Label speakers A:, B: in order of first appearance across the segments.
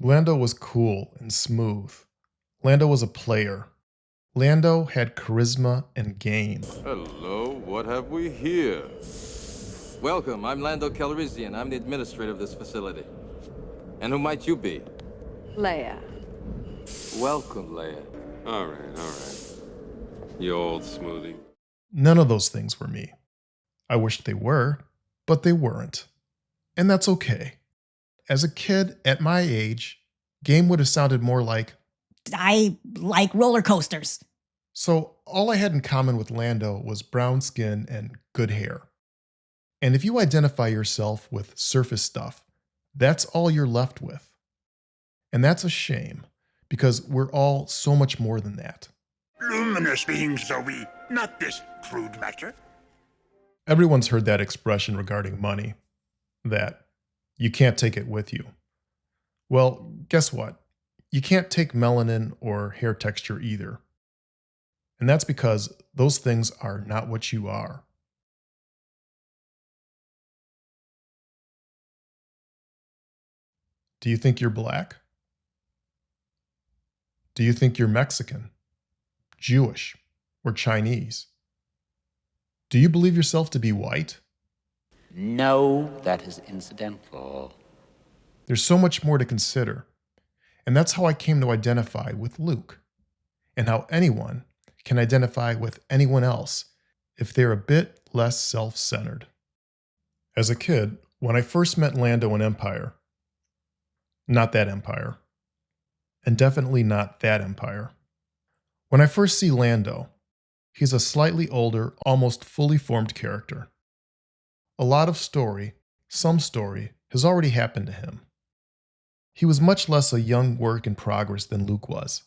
A: Lando was cool and smooth. Lando was a player. Lando had charisma and game.
B: Hello, what have we here? Welcome, I'm Lando Calrissian. I'm the administrator of this facility. And who might you be?
C: Leia.
B: Welcome, Leia.
D: All right. You old smoothie.
A: None of those things were me. I wished they were, but they weren't. And that's okay. As a kid, at my age, game would have sounded more like,
E: I like roller coasters.
A: so all I had in common with Lando was brown skin and good hair. And if you identify yourself with surface stuff, that's all you're left with. And that's a shame, because we're all so much more than that.
F: Luminous beings are we, not this crude matter.
A: Everyone's heard that expression regarding money, that you can't take it with you. Well, guess what? You can't take melanin or hair texture either. And that's because those things are not what you are. Do you think you're black? Do you think you're Mexican, Jewish, or Chinese? Do you believe yourself to be white?
G: No, that is incidental.
A: There's so much more to consider. And that's how I came to identify with Luke, and how anyone can identify with anyone else if they're a bit less self-centered. As a kid, when I first met Lando in Empire, not that Empire, and definitely not that Empire. When I first see Lando, he's a slightly older, almost fully formed character. A lot of story, some story, has already happened to him. He was much less a young work in progress than Luke was.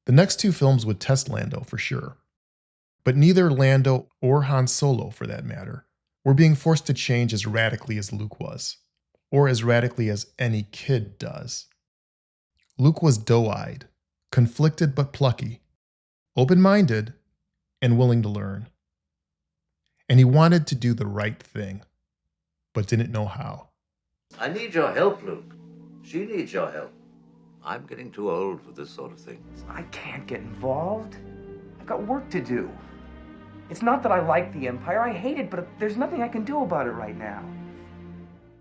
A: The next two films would test Lando for sure, but neither Lando or Han Solo, for that matter, were being forced to change as radically as Luke was, or as radically as any kid does. Luke was doe-eyed, conflicted but plucky, open-minded, and willing to learn. And he wanted to do the right thing, but didn't know how.
G: I need your help, Luke. She needs your help. I'm getting too old for this sort of thing.
H: I can't get involved. I've got work to do. It's not that I like the Empire, I hate it, but there's nothing I can do about it right now.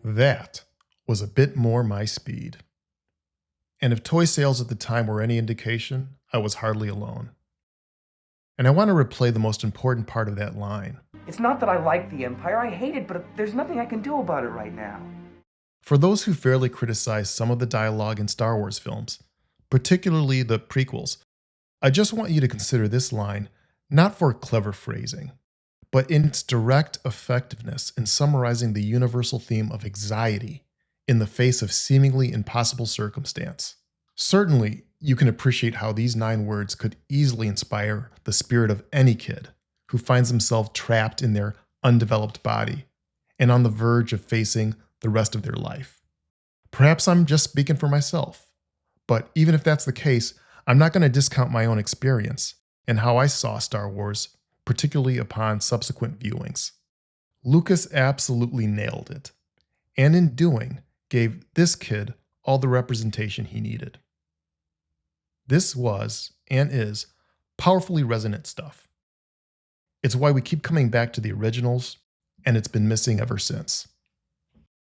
A: That was a bit more my speed. And if toy sales at the time were any indication, I was hardly alone. And I want to replay the most important part of that line.
H: It's not that I like the Empire, I hate it, but there's nothing I can do about it right now.
A: For those who fairly criticize some of the dialogue in Star Wars films, particularly the prequels, I just want you to consider this line not for clever phrasing, but in its direct effectiveness in summarizing the universal theme of anxiety in the face of seemingly impossible circumstance. Certainly, you can appreciate how these 9 words could easily inspire the spirit of any kid who finds himself trapped in their undeveloped body and on the verge of facing the rest of their life. Perhaps I'm just speaking for myself, but even if that's the case, I'm not going to discount my own experience and how I saw Star Wars, particularly upon subsequent viewings. Lucas absolutely nailed it, and in doing, gave this kid all the representation he needed. This was, and is, powerfully resonant stuff. It's why we keep coming back to the originals, and it's been missing ever since.